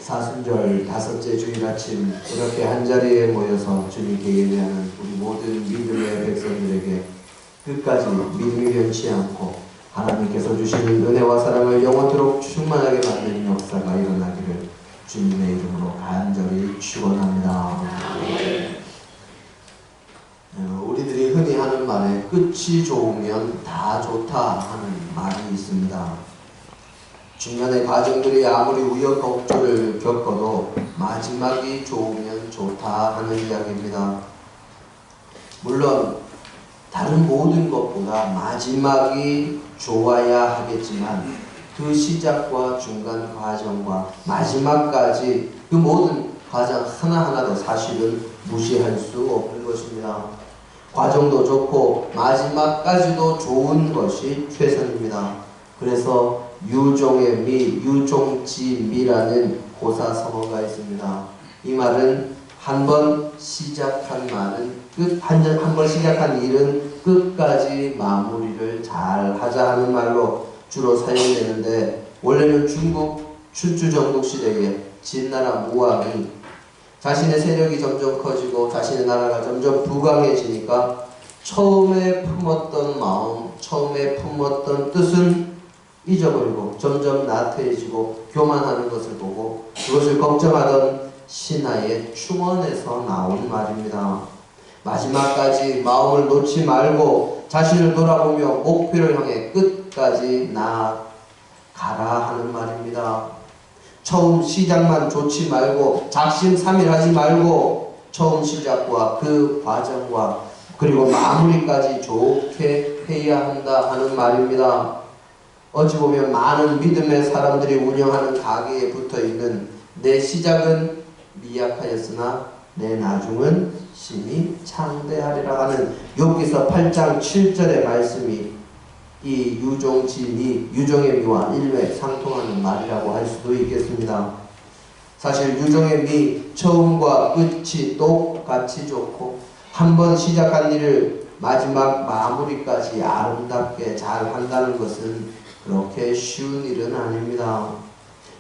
사순절 다섯째 주일 아침 이렇게 한자리에 모여서 주님께 예배하는 우리 모든 믿음의 백성들에게 끝까지 믿음이 변치 않고 하나님께서 주시는 은혜와 사랑을 영원토록 충만하게 만드는 역사가 일어나기를 주님의 이름으로 간절히 축원합니다. 우리들이 흔히 하는 말에 끝이 좋으면 다 좋다 하는 말이 있습니다. 중간의 과정들이 아무리 우여곡절을 겪어도 마지막이 좋으면 좋다 하는 이야기입니다. 물론 다른 모든 것보다 마지막이 좋아야 하겠지만 그 시작과 중간 과정과 마지막까지 그 모든 과정 하나하나도 사실은 무시할 수 없는 것입니다. 과정도 좋고 마지막까지도 좋은 것이 최선입니다. 그래서 유종의 미, 유종지미라는 고사성어가 있습니다. 이 말은 한 번 시작한 일은 끝까지 마무리를 잘 하자 하는 말로 주로 사용되는데, 원래는 중국 춘추전국 시대에 진나라 무왕이 자신의 세력이 점점 커지고 자신의 나라가 점점 부강해지니까 처음에 품었던 마음, 처음에 품었던 뜻은 잊어버리고 점점 나태해지고 교만하는 것을 보고 그것을 걱정하던 신하의 충언에서 나온 말입니다. 마지막까지 마음을 놓지 말고 자신을 돌아보며 목표를 향해 끝까지 나아가라 하는 말입니다. 처음 시작만 좋지 말고 작심삼일하지 말고 처음 시작과 그 과정과 그리고 마무리까지 좋게 해야 한다 하는 말입니다. 어찌 보면 많은 믿음의 사람들이 운영하는 가게에 붙어있는 내 시작은 미약하였으나 내 나중은 심히 창대하리라 하는 욥기서 8장 7절의 말씀이 이 유종지미, 유종의 미와 일맥상통하는 말이라고 할 수도 있겠습니다. 사실 유종의 미, 처음과 끝이 똑같이 좋고 한 번 시작한 일을 마지막 마무리까지 아름답게 잘 한다는 것은 그렇게 쉬운 일은 아닙니다.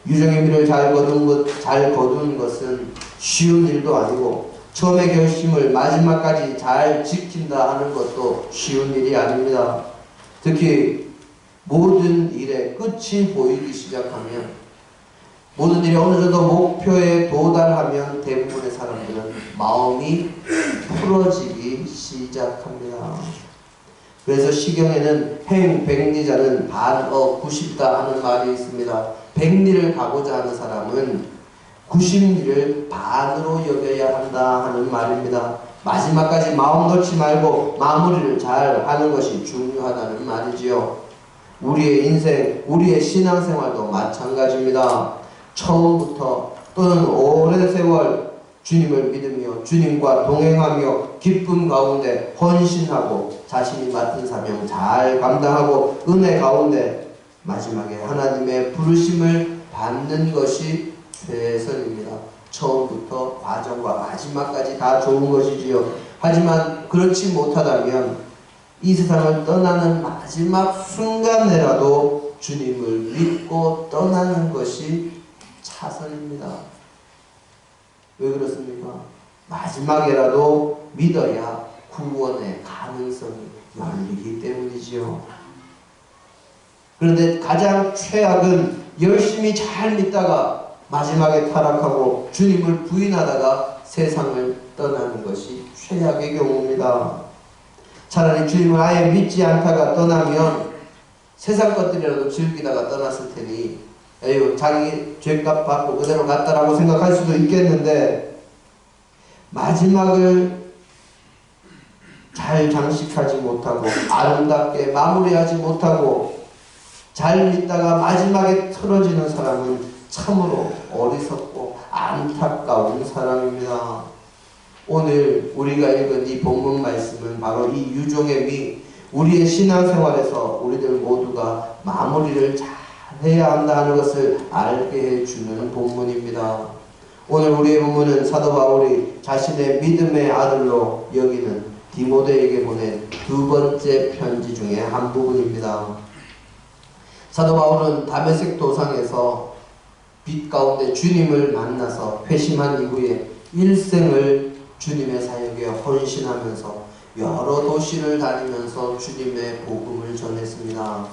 유종의 미를 잘 거둔 것은 쉬운 일도 아니고 처음의 결심을 마지막까지 잘 지킨다 하는 것도 쉬운 일이 아닙니다. 특히 모든 일의 끝이 보이기 시작하면, 모든 일이 어느 정도 목표에 도달하면 대부분의 사람들은 마음이 풀어지기 시작합니다. 그래서 시경에는 행백리자는 반어 90다 하는 말이 있습니다. 백리를 가고자 하는 사람은 90리를 반으로 여겨야 한다 하는 말입니다. 마지막까지 마음 놓지 말고 마무리를 잘 하는 것이 중요하다는 말이지요. 우리의 인생, 우리의 신앙생활도 마찬가지입니다. 처음부터 또는 오랜 세월 주님을 믿으며 주님과 동행하며 기쁨 가운데 헌신하고 자신이 맡은 사명 잘 감당하고 은혜 가운데 마지막에 하나님의 부르심을 받는 것이 최선입니다. 처음부터 과정과 마지막까지 다 좋은 것이지요. 하지만 그렇지 못하다면 이 세상을 떠나는 마지막 순간에라도 주님을 믿고 떠나는 것이 차선입니다. 왜 그렇습니까? 마지막에라도 믿어야 구원의 가능성이 열리기 때문이지요. 그런데 가장 최악은 열심히 잘 믿다가 마지막에 타락하고 주님을 부인하다가 세상을 떠나는 것이 최악의 경우입니다. 차라리 주님을 아예 믿지 않다가 떠나면 세상 것들이라도 즐기다가 떠났을 테니 에휴, 자기 죄값 받고 그대로 갔다라고 생각할 수도 있겠는데, 마지막을 잘 장식하지 못하고 아름답게 마무리하지 못하고 잘 믿다가 마지막에 틀어지는 사람은 참으로 어리석고 안타까운 사람입니다. 오늘 우리가 읽은 이 본문 말씀은 바로 이 유종의 미, 우리의 신앙생활에서 우리들 모두가 마무리를 잘 해야 한다는 것을 알게 해주는 본문입니다. 오늘 우리의 본문은 사도 바울이 자신의 믿음의 아들로 여기는 디모데에게 보낸 두 번째 편지 중에 한 부분입니다. 사도 바울은 다메섹 도상에서 빛 가운데 주님을 만나서 회심한 이후에 일생을 주님의 사역에 헌신하면서 여러 도시를 다니면서 주님의 복음을 전했습니다.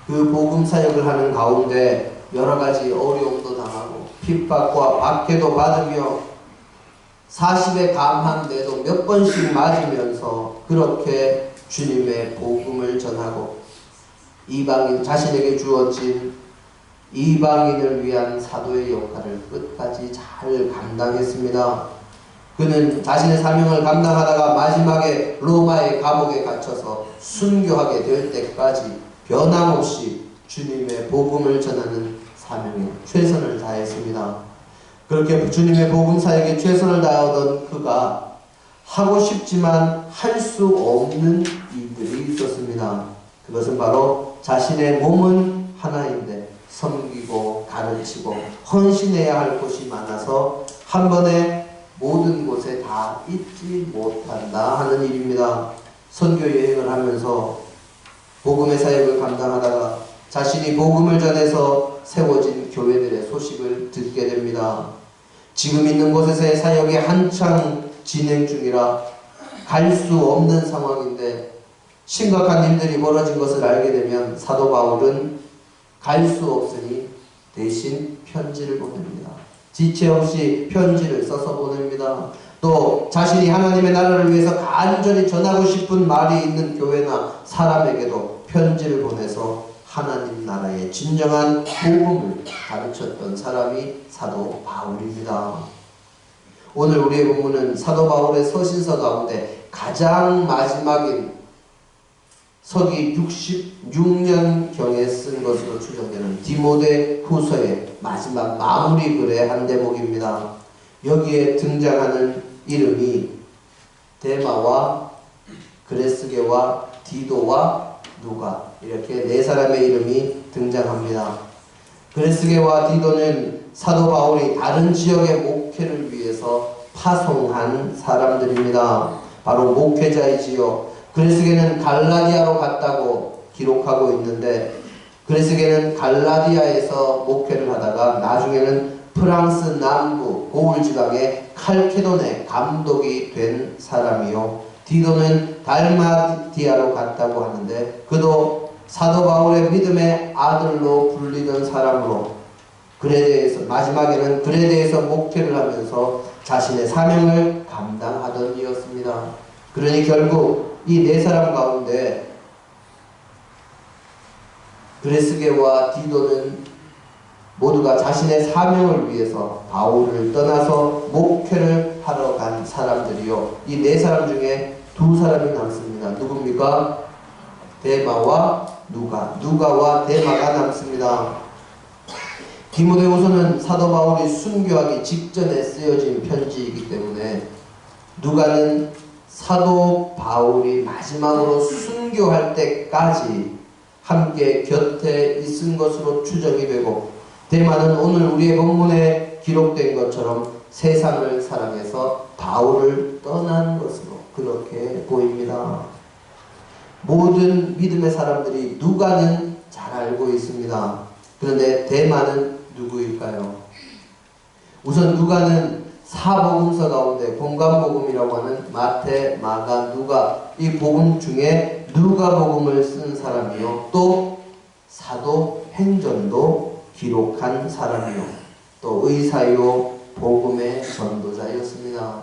그 복음 사역을 하는 가운데 여러 가지 어려움도 당하고 핍박과 박해도 받으며 40에 감한데도 몇 번씩 맞으면서 그렇게 주님의 복음을 전하고 이방인 자신에게 주어진 이방인을 위한 사도의 역할을 끝까지 잘 감당했습니다. 그는 자신의 사명을 감당하다가 마지막에 로마의 감옥에 갇혀서 순교하게 될 때까지 변함없이 주님의 복음을 전하는 사명에 최선을 다했습니다. 그렇게 주님의 복음 사역에 최선을 다하던 그가 하고 싶지만 할 수 없는 일들이 있었습니다. 그것은 바로 자신의 몸은 하나인데 섬기고 가르치고 헌신해야 할 곳이 많아서 한 번에 모든 곳에 다 있지 못한다 하는 일입니다. 선교 여행을 하면서 복음의 사역을 감당하다가 자신이 복음을 전해서 세워진 교회들의 소식을 듣게 됩니다. 지금 있는 곳에서의 사역이 한창 진행 중이라 갈 수 없는 상황인데 심각한 일들이 벌어진 것을 알게 되면 사도 바울은 갈 수 없으니 대신 편지를 보냅니다. 지체 없이 편지를 써서 보냅니다. 또 자신이 하나님의 나라를 위해서 간절히 전하고 싶은 말이 있는 교회나 사람에게도 편지를 보내서 하나님 나라의 진정한 복음을 가르쳤던 사람이 사도 바울입니다. 오늘 우리의 본문은 사도 바울의 서신서 가운데 가장 마지막인 서기 66년경에 쓴 것으로 추정되는 디모데 후서의 마지막 마무리 글의 한 대목입니다. 여기에 등장하는 이름이 데마와 그레스게와 디도와 누가 이렇게 네 사람의 이름이 등장합니다. 그레스게와 디도는 사도 바울이 다른 지역의 목회를 위해서 파송한 사람들입니다. 바로 목회자이지요. 그레스게는 갈라디아로 갔다고 기록하고 있는데 그레스게는 갈라디아에서 목회를 하다가 나중에는 프랑스 남부 고울 지방의 칼케돈의 감독이 된 사람이요. 디도는 달마티아로 갔다고 하는데 그도 사도 바울의 믿음의 아들로 불리던 사람으로 그레데에서 마지막에는 그레데에서 목회를 하면서 자신의 사명을 감당하던 이었습니다. 그러니 결국 이 네 사람 가운데 그레스게와 디도는 모두가 자신의 사명을 위해서 바울을 떠나서 목회를 하러 간 사람들이요. 이 네 사람 중에 두 사람이 남습니다. 누굽니까? 데마와 누가와 데마가 남습니다. 디모데후서는 사도 바울이 순교하기 직전에 쓰여진 편지이기 때문에 누가는 사도 바울이 마지막으로 순교할 때까지 함께 곁에 있은 것으로 추정이 되고 데마는 오늘 우리의 본문에 기록된 것처럼 세상을 사랑해서 바울을 떠난 것으로 그렇게 보입니다. 모든 믿음의 사람들이 누가는 잘 알고 있습니다. 그런데 데마는 누구일까요? 우선 누가는 사복음서 가운데 공관복음이라고 하는 마태, 마가, 누가 이 복음 중에 누가복음을 쓴 사람이요. 또 사도행전도 기록한 사람이요. 또 의사요. 복음의 전도자였습니다.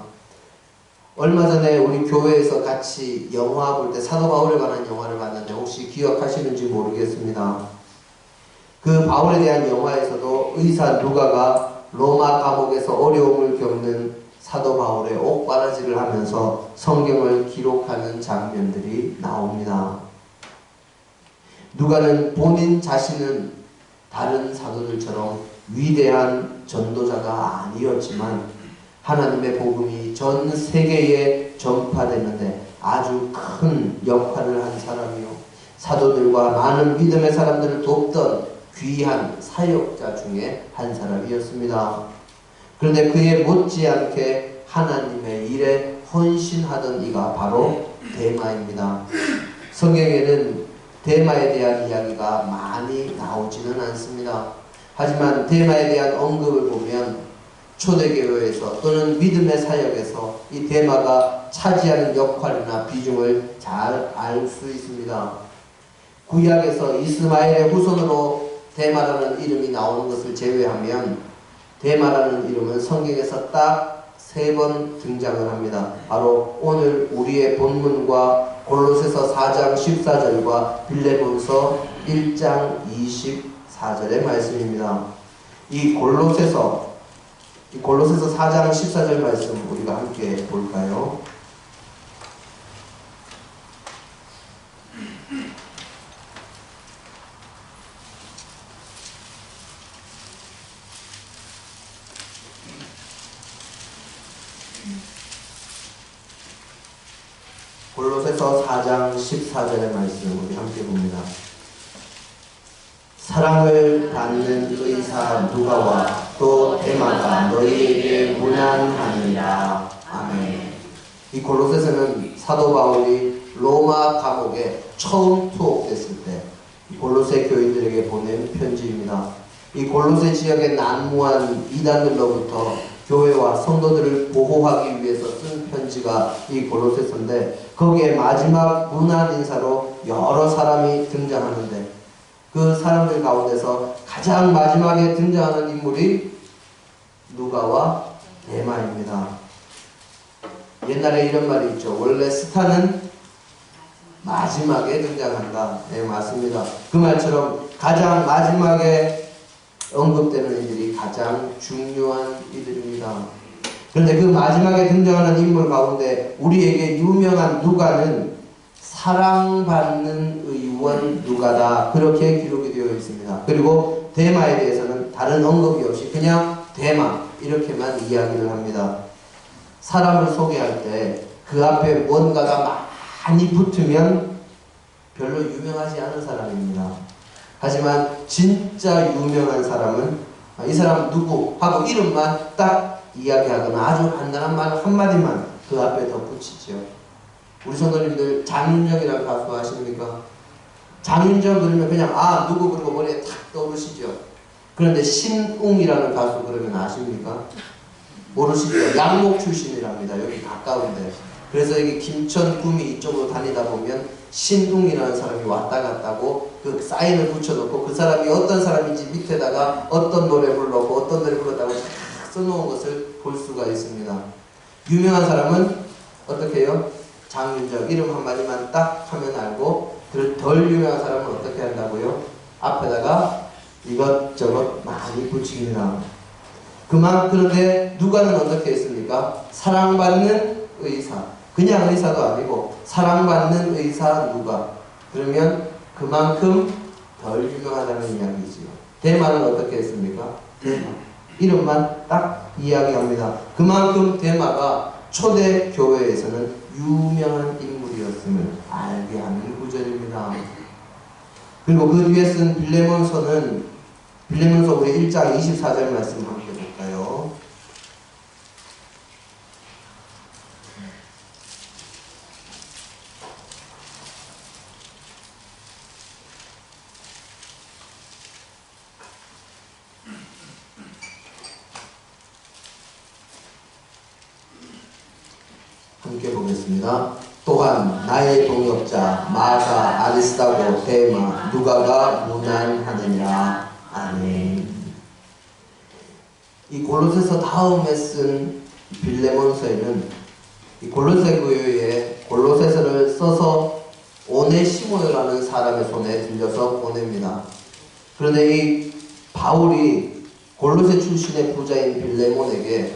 얼마 전에 우리 교회에서 같이 영화 볼 때 사도 바울에 관한 영화를 봤는데 혹시 기억하시는지 모르겠습니다. 그 바울에 대한 영화에서도 의사 누가가 로마 감옥에서 어려움을 겪는 사도 바울의 옥바라지를 하면서 성경을 기록하는 장면들이 나옵니다. 누가는 본인 자신은 다른 사도들처럼 위대한 전도자가 아니었지만 하나님의 복음이 전 세계에 전파되는데 아주 큰 역할을 한 사람이요. 사도들과 많은 믿음의 사람들을 돕던 귀한 사역자 중에 한 사람이었습니다. 그런데 그에 못지않게 하나님의 일에 헌신하던 이가 바로 데마입니다. 성경에는 데마에 대한 이야기가 많이 나오지는 않습니다. 하지만 데마에 대한 언급을 보면 초대교회에서 또는 믿음의 사역에서 이 데마가 차지하는 역할이나 비중을 잘 알 수 있습니다. 구약에서 이스마엘의 후손으로 데마라는 이름이 나오는 것을 제외하면 데마라는 이름은 성경에서 딱 3번 등장을 합니다. 바로 오늘 우리의 본문과 골로새서 4장 14절과 빌레몬서 1장 24절의 말씀입니다. 이 골로새서 4장 14절 말씀 우리가 함께 볼까요? 골로새서 4장 14절의 말씀 우리 함께 봅니다. 사랑을 받는 의사 누가와 또 데마가 너희에게 문안하니라. 아멘. 이 골로새서는 사도 바울이 로마 감옥에 처음 투옥됐을 때 골로새 교인들에게 보낸 편지입니다. 이 골로새 지역에 난무한 이단들로부터 교회와 성도들을 보호하기 위해서 쓴 편지가 이 골로새서인데, 거기에 마지막 문안 인사로 여러 사람이 등장하는데 그 사람들 가운데서 가장 마지막에 등장하는 인물이 누가와 데마입니다. 옛날에 이런 말이 있죠. 원래 스타는 마지막에 등장한다. 네, 맞습니다. 그 말처럼 가장 마지막에 언급되는 이들이 가장 중요한 이들입니다. 그런데 그 마지막에 등장하는 인물 가운데 우리에게 유명한 누가는 사랑받는 의원 누가다, 그렇게 기록이 되어 있습니다. 그리고 데마에 대해서는 다른 언급이 없이 그냥 데마 이렇게만 이야기를 합니다. 사람을 소개할 때 그 앞에 뭔가가 많이 붙으면 별로 유명하지 않은 사람입니다. 하지만 진짜 유명한 사람은 이 사람 누구 하고 이름만 딱 이야기하거나 아주 간단한 말 한마디만 그 앞에 덧붙이죠. 우리 성도님들 장윤정이라는 가수 아십니까? 장윤정 그러면 그냥 아 누구 그러고 머리에 탁 떠오르시죠. 그런데 신웅이라는 가수 그러면 아십니까? 모르시죠? 양목 출신이랍니다. 여기 가까운데. 그래서 여기 김천 구미 이쪽으로 다니다 보면 신웅이라는 사람이 왔다 갔다고 그 사인을 붙여놓고 그 사람이 어떤 사람인지 밑에다가 어떤 노래 불렀고 어떤 노래 불렀다고 쫙 써놓은 것을 볼 수가 있습니다. 유명한 사람은 어떻게 해요? 장윤정 이름 한마디만 딱 하면 알고, 덜 유명한 사람은 어떻게 한다고요? 앞에다가 이것저것 많이 붙입니다. 그런데 누가는 어떻게 했습니까? 사랑받는 의사. 그냥 의사도 아니고 사랑받는 의사 누가. 그러면 그만큼 덜 유명하다는 이야기지요. 데마는 어떻게 했습니까? 데마. 이름만 딱 이야기합니다. 그만큼 데마가 초대 교회에서는 유명한 인물이었음을 알게 하는 구절입니다. 그리고 그 뒤에 쓴 빌레몬서는 빌레몬서 우리 1장 24절 말씀 함께 볼까요? 함께 보겠습니다. 또한 나의 동역자 마가, 아리스다고, 데마, 누가가 문안하느니라. 아멘. 이 골로새서 다음에 쓴 빌레몬서에는 이 골로새 교회에 골로새서를 써서 오네시모라는 사람의 손에 들려서 보냅니다. 그런데 이 바울이 골로새 출신의 부자인 빌레몬에게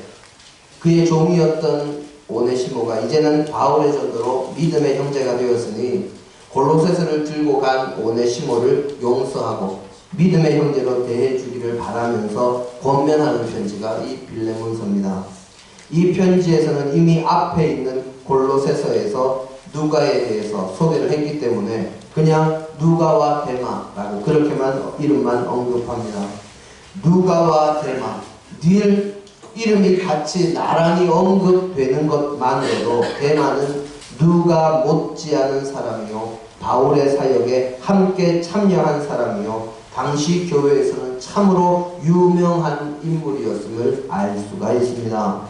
그의 종이었던 오네시모가 이제는 바울의 전도로 믿음의 형제가 되었으니 골로새서를 들고 간 오네시모를 용서하고 믿음의 형제로 대해주기를 바라면서 권면하는 편지가 이 빌레몬서입니다. 이 편지에서는 이미 앞에 있는 골로새서에서 누가에 대해서 소개를 했기 때문에 그냥 누가와 데마라고 그렇게만 이름만 언급합니다. 누가와 데마, 늘 이름이 같이 나란히 언급되는 것만으로도 데마는 누가 못지않은 사람이요 바울의 사역에 함께 참여한 사람이요 당시 교회에서는 참으로 유명한 인물이었음을 알 수가 있습니다.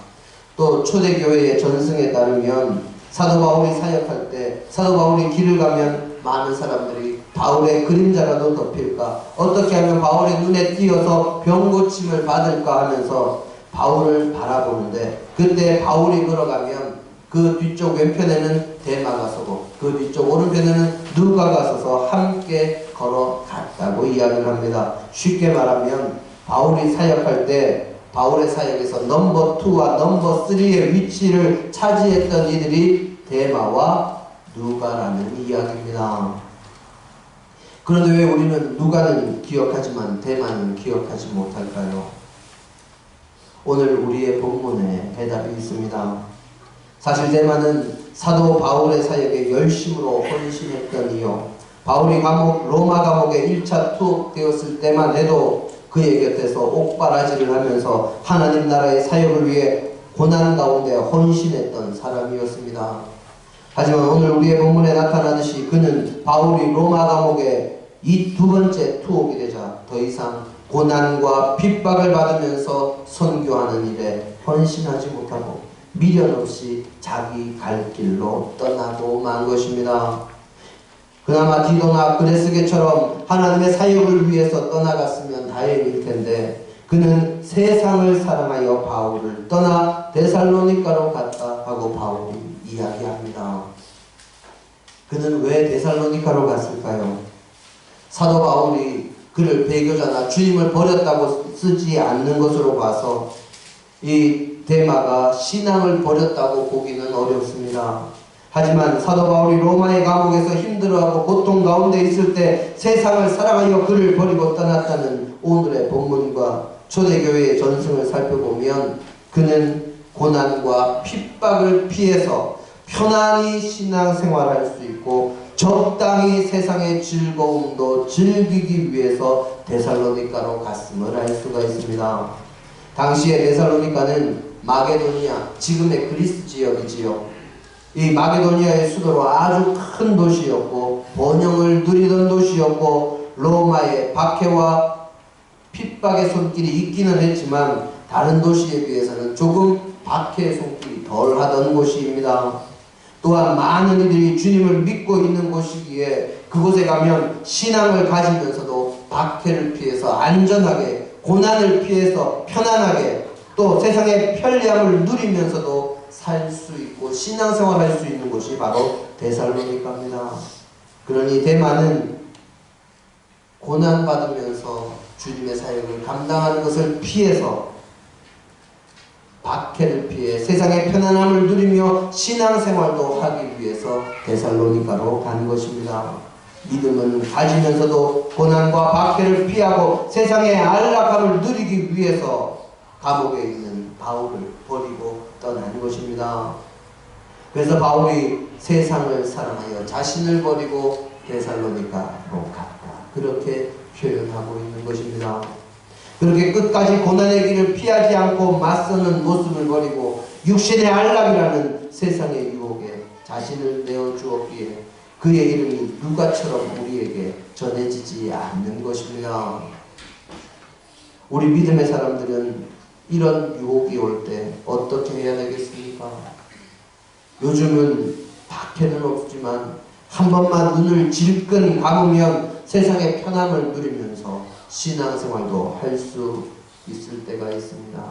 또 초대교회의 전승에 따르면 사도 바울이 사역할 때 사도 바울이 길을 가면 많은 사람들이 바울의 그림자라도 덮일까, 어떻게 하면 바울의 눈에 띄어서 병고침을 받을까 하면서 바울을 바라보는데, 그때 바울이 걸어가면 그 뒤쪽 왼편에는 데마가 서고 그 뒤쪽 오른편에는 누가가 서서 함께 걸어갔다고 이야기를 합니다. 쉽게 말하면 바울이 사역할 때 바울의 사역에서 넘버 2와 넘버 3의 위치를 차지했던 이들이 데마와 누가라는 이야기입니다. 그런데 왜 우리는 누가는 기억하지만 데마는 기억하지 못할까요? 오늘 우리의 본문에 해답이 있습니다. 사실 데마는 사도 바울의 사역에 열심으로 헌신했던 이유, 바울이 로마 감옥에 1차 투옥되었을 때만 해도 그의 곁에서 옥바라지를 하면서 하나님 나라의 사역을 위해 고난 가운데 헌신했던 사람이었습니다. 하지만 오늘 우리의 본문에 나타나듯이 그는 바울이 로마 감옥에 이 두 번째 투옥이 되자 더 이상 고난과 핍박을 받으면서 선교하는 일에 헌신하지 못하고 미련 없이 자기 갈 길로 떠나고 만 것입니다. 그나마 디도나 그레스게처럼 하나님의 사역을 위해서 떠나갔으면 다행일 텐데 그는 세상을 사랑하여 바울을 떠나 데살로니가로 갔다 하고 바울이 이야기합니다. 그는 왜 데살로니가로 갔을까요? 사도 바울이 그를 배교자나 주님을 버렸다고 쓰지 않는 것으로 봐서 이 데마가 신앙을 버렸다고 보기는 어렵습니다. 하지만 사도 바울이 로마의 감옥에서 힘들어하고 고통 가운데 있을 때 세상을 사랑하여 그를 버리고 떠났다는 오늘의 본문과 초대교회의 전승을 살펴보면 그는 고난과 핍박을 피해서 편안히 신앙생활할 수 있고 적당히 세상의 즐거움도 즐기기 위해서 데살로니가로 갔음을 알 수가 있습니다. 당시에 데살로니가는 마게도니아, 지금의 그리스 지역이지요. 이 마게도니아의 수도로 아주 큰 도시였고 번영을 누리던 도시였고 로마의 박해와 핍박의 손길이 있기는 했지만 다른 도시에 비해서는 조금 박해의 손길이 덜하던 곳입니다. 또한 많은 이들이 주님을 믿고 있는 곳이기에 그곳에 가면 신앙을 가지면서도 박해를 피해서 안전하게, 고난을 피해서 편안하게, 또 세상의 편리함을 누리면서도 살 수 있고 신앙생활할 수 있는 곳이 바로 데살로니가입니다. 그러니 데마는 고난받으면서 주님의 사역을 감당하는 것을 피해서, 박해를 피해 세상의 편안함을 누리며 신앙생활도 하기 위해서 데살로니가로 간 것입니다. 믿음은 가지면서도 고난과 박해를 피하고 세상의 안락함을 누리기 위해서 감옥에 있는 바울을 버리고 떠난 것입니다. 그래서 바울이 세상을 사랑하여 자신을 버리고 데살로니가로 갔다, 그렇게 표현하고 있는 것입니다. 그렇게 끝까지 고난의 길을 피하지 않고 맞서는 모습을 버리고 육신의 안락이라는 세상의 유혹에 자신을 내어주었기에 그의 이름이 누가처럼 우리에게 전해지지 않는 것입니다. 우리 믿음의 사람들은 이런 유혹이 올 때 어떻게 해야 되겠습니까? 요즘은 박해는 없지만 한 번만 눈을 질끈 감으면 세상의 편함을 누리면서 신앙생활도 할 수 있을 때가 있습니다.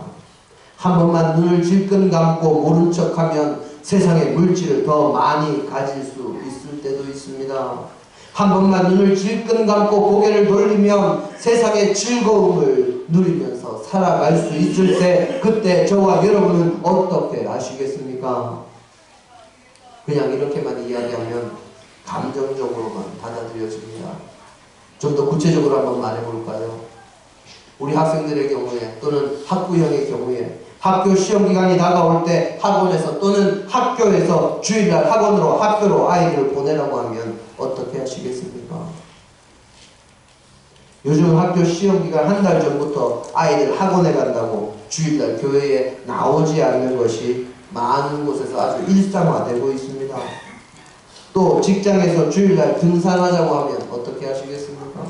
한 번만 눈을 질끈 감고 모른 척하면 세상의 물질을 더 많이 가질 수 있을 때도 있습니다. 한 번만 눈을 질끈 감고 고개를 돌리면 세상의 즐거움을 누리면서 살아갈 수 있을 때, 그때 저와 여러분은 어떻게 하시겠습니까? 그냥 이렇게만 이야기하면 감정적으로만 받아들여집니다. 좀 더 구체적으로 한번 말해볼까요? 우리 학생들의 경우에 또는 학부형의 경우에 학교 시험기간이 다가올 때 학원에서 또는 학교에서 주일날 학교로 아이들을 보내라고 하면 어떻게 하시겠습니까? 요즘 학교 시험기간 한 달 전부터 아이들 학원에 간다고 주일날 교회에 나오지 않는 것이 많은 곳에서 아주 일상화되고 있습니다. 또 직장에서 주일날 등산하자고 하면 어떻게 하시겠습니까?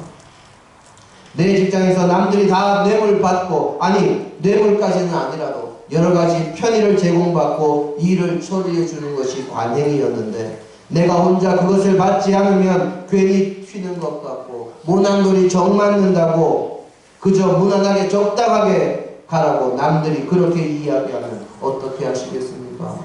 내 직장에서 남들이 다 뇌물 받고, 아니 뇌물까지는 아니라도 여러가지 편의를 제공받고 일을 처리해 주는 것이 관행이었는데, 내가 혼자 그것을 받지 않으면 괜히 튀는 것 같고 모난돌이 정 맞는다고 그저 무난하게 적당하게 가라고 남들이 그렇게 이야기하면 어떻게 하시겠습니까?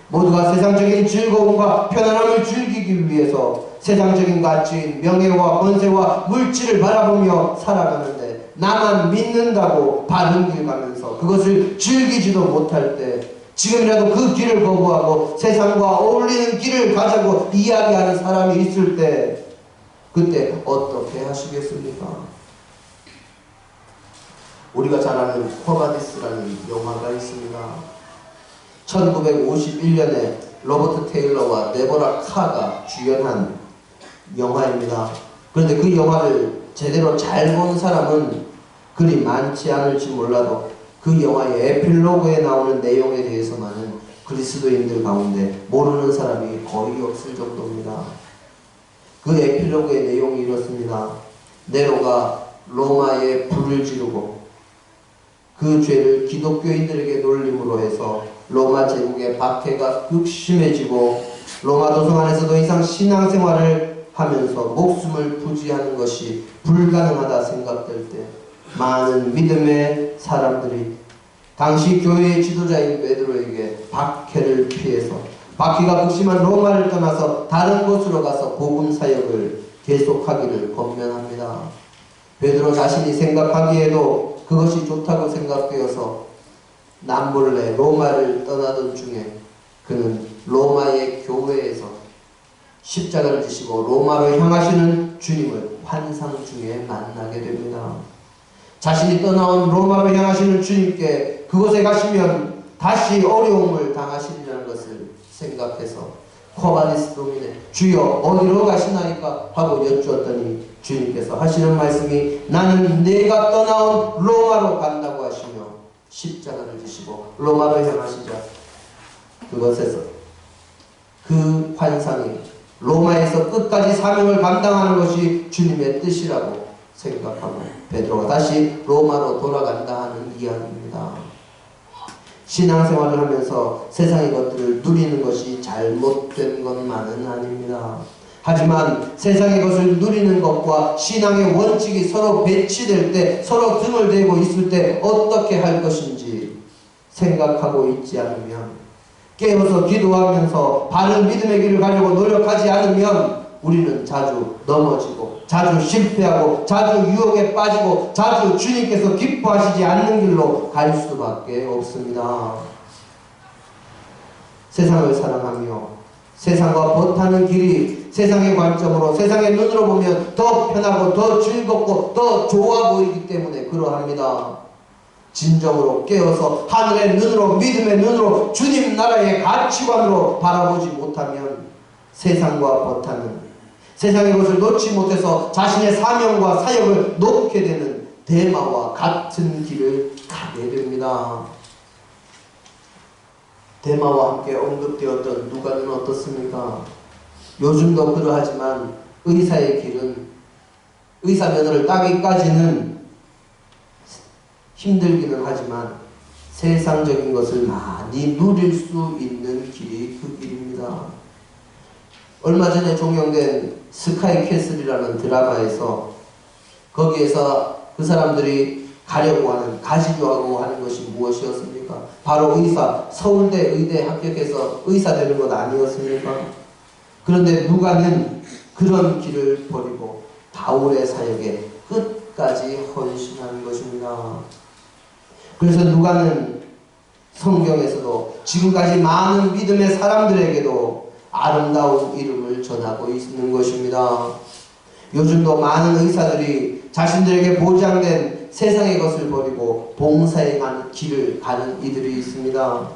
모두가 세상적인 즐거움과 편안함을 즐기기 위해서 세상적인 가치인 명예와 권세와 물질을 바라보며 살아가는데, 나만 믿는다고 바른 길 가면서 그것을 즐기지도 못할 때, 지금이라도 그 길을 거부하고 세상과 어울리는 길을 가자고 이야기하는 사람이 있을 때, 그때 어떻게 하시겠습니까? 우리가 잘 아는 쿼바디스라는 영화가 있습니다. 1951년에 로버트 테일러와 데보라 카가 주연한 영화입니다. 그런데 그 영화를 제대로 잘 본 사람은 그리 많지 않을지 몰라도 그 영화의 에필로그에 나오는 내용에 대해서만은 그리스도인들 가운데 모르는 사람이 거의 없을 정도입니다. 그 에필로그의 내용이 이렇습니다. 네로가 로마에 불을 지르고 그 죄를 기독교인들에게 놀림으로 해서 로마 제국의 박해가 극심해지고 로마 도성 안에서 더 이상 신앙생활을 하면서 목숨을 부지하는 것이 불가능하다 생각될 때, 많은 믿음의 사람들이 당시 교회의 지도자인 베드로에게 박해를 피해서 박해가 극심한 로마를 떠나서 다른 곳으로 가서 복음 사역을 계속하기를 권면합니다. 베드로 자신이 생각하기에도 그것이 좋다고 생각되어서 남몰래 로마를 떠나던 중에 그는 로마의 교회에서 십자가를 지시고 로마로 향하시는 주님을 환상 중에 만나게 됩니다. 자신이 떠나온 로마로 향하시는 주님께 그곳에 가시면 다시 어려움을 당하시리라는 것을 생각해서 쿼바디스 도미네, 주여 어디로 가시나이까 하고 여쭈었더니 주님께서 하시는 말씀이, 나는 내가 떠나온 로마로 간다고 하시며 십자가를 지시고 로마로 향하시자 그것에서 그 환상이 로마에서 끝까지 사명을 감당하는 것이 주님의 뜻이라고 생각하고 베드로가 다시 로마로 돌아간다 하는 이야기입니다. 신앙생활을 하면서 세상의 것들을 누리는 것이 잘못된 것만은 아닙니다. 하지만 세상의 것을 누리는 것과 신앙의 원칙이 서로 배치될 때, 서로 등을 대고 있을 때 어떻게 할 것인지 생각하고 있지 않으면, 깨어서 기도하면서 바른 믿음의 길을 가려고 노력하지 않으면 우리는 자주 넘어지고 자주 실패하고 자주 유혹에 빠지고 자주 주님께서 기뻐하시지 않는 길로 갈 수밖에 없습니다. 세상을 사랑하며 세상과 버타는 길이 세상의 관점으로, 세상의 눈으로 보면 더 편하고 더 즐겁고 더 좋아 보이기 때문에 그러합니다. 진정으로 깨어서 하늘의 눈으로, 믿음의 눈으로, 주님 나라의 가치관으로 바라보지 못하면 세상과 버타는, 세상의 것을 놓지 못해서 자신의 사명과 사역을 놓게 되는 데마와 같은 길을 가게 됩니다. 데마와 함께 언급되었던 누가는 어떻습니까? 요즘도 그러하지만 의사의 길은, 의사 면허를 따기까지는 힘들기는 하지만 세상적인 것을 많이 누릴 수 있는 길이 그 길입니다. 얼마 전에 종영된 스카이 캐슬이라는 드라마에서, 거기에서 그 사람들이 가려고 하는, 가지려고 하는 것이 무엇이었습니까? 바로 의사, 서울대 의대 합격해서 의사 되는 것 아니었습니까? 그런데 누가는 그런 길을 버리고 바울의 사역에 끝까지 헌신하는 것입니다. 그래서 누가는 성경에서도 지금까지 많은 믿음의 사람들에게도 아름다운 이름을 전하고 있는 것입니다. 요즘도 많은 의사들이 자신들에게 보장된 세상의 것을 버리고 봉사에 가는 길을 가는 이들이 있습니다.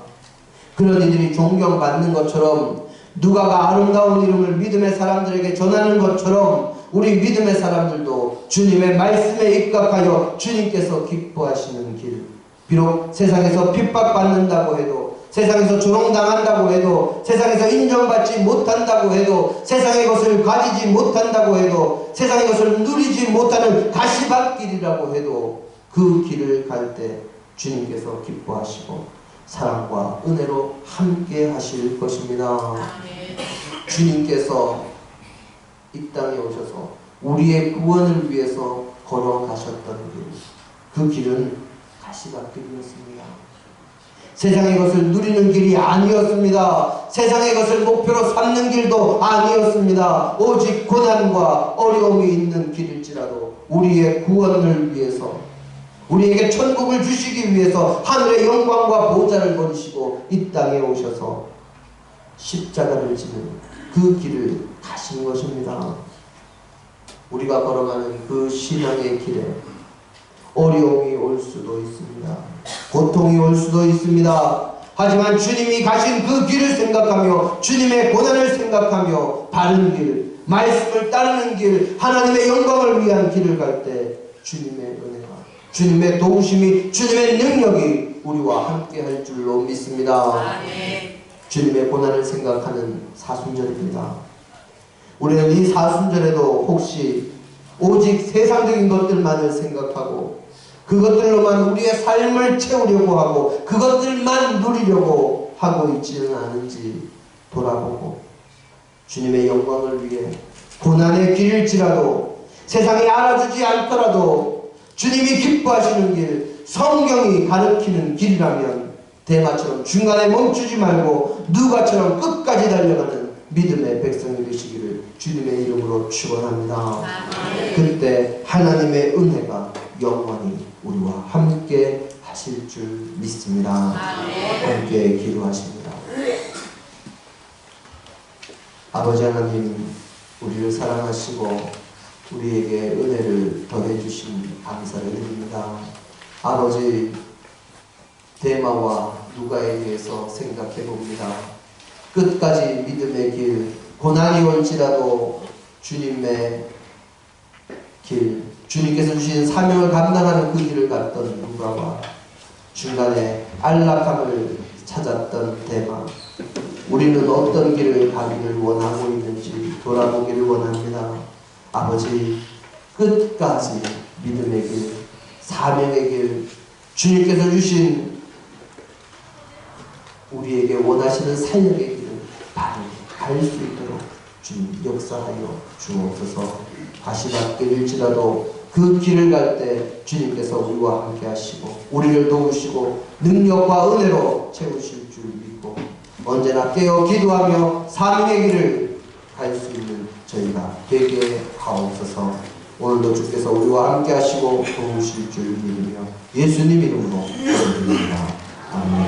그런 이들이 존경받는 것처럼, 누가가 아름다운 이름을 믿음의 사람들에게 전하는 것처럼, 우리 믿음의 사람들도 주님의 말씀에 입각하여 주님께서 기뻐하시는 길, 비록 세상에서 핍박받는다고 해도, 세상에서 조롱당한다고 해도, 세상에서 인정받지 못한다고 해도, 세상의 것을 가지지 못한다고 해도, 세상의 것을 누리지 못하는 가시밭길이라고 해도 그 길을 갈 때 주님께서 기뻐하시고 사랑과 은혜로 함께 하실 것입니다. 주님께서 이 땅에 오셔서 우리의 구원을 위해서 걸어가셨던 길, 그 길은 가시밭길이었습니다. 세상의 것을 누리는 길이 아니었습니다. 세상의 것을 목표로 삼는 길도 아니었습니다. 오직 고난과 어려움이 있는 길일지라도 우리의 구원을 위해서, 우리에게 천국을 주시기 위해서 하늘의 영광과 보좌를 버리시고 이 땅에 오셔서 십자가를 지는 그 길을 가신 것입니다. 우리가 걸어가는 그 신앙의 길에 어려움이 올 수도 있습니다. 고통이 올 수도 있습니다. 하지만 주님이 가신 그 길을 생각하며 주님의 고난을 생각하며 바른 길, 말씀을 따르는 길, 하나님의 영광을 위한 길을 갈 때 주님의 은혜가, 주님의 도우심이, 주님의 능력이 우리와 함께 할 줄로 믿습니다. 주님의 고난을 생각하는 사순절입니다. 우리는 이 사순절에도 혹시 오직 세상적인 것들만을 생각하고 그것들로만 우리의 삶을 채우려고 하고 그것들만 누리려고 하고 있지는 않은지 돌아보고 주님의 영광을 위해 고난의 길일지라도 세상이 알아주지 않더라도 주님이 기뻐하시는 길, 성경이 가르치는 길이라면 대마처럼 중간에 멈추지 말고 누가처럼 끝까지 달려가는 믿음의 백성이 되시기를 주님의 이름으로 축원합니다. 그때 하나님의 은혜가 영원히 우리와 함께 하실 줄 믿습니다. 함께 기도하십니다. 아버지 하나님, 우리를 사랑하시고 우리에게 은혜를 더해 주신 감사를 드립니다. 아버지, 데마와 누가에 대해서 생각해 봅니다. 끝까지 믿음의 길, 고난이 올지라도 주님의 길, 주님께서 주신 사명을 감당하는 그 길을 갔던 누가와 중간에 안락함을 찾았던 데마, 우리는 어떤 길을 가기를 원하고 있는지 돌아보기를 원합니다. 아버지, 끝까지 믿음의 길, 사명의 길, 주님께서 주신 우리에게 원하시는 사역의 길을 바로 갈 수 있도록 주님 역사하여 주옵소서. 가시밭길일지라도 그 길을 갈 때 주님께서 우리와 함께 하시고 우리를 도우시고 능력과 은혜로 채우실 줄 믿고 언제나 깨어 기도하며 사명의 길을 갈 수 있는 저희가 되게 하옵소서. 오늘도 주께서 우리와 함께 하시고 도우실 줄 믿으며 예수님 이름으로 기도드립니다. 아멘.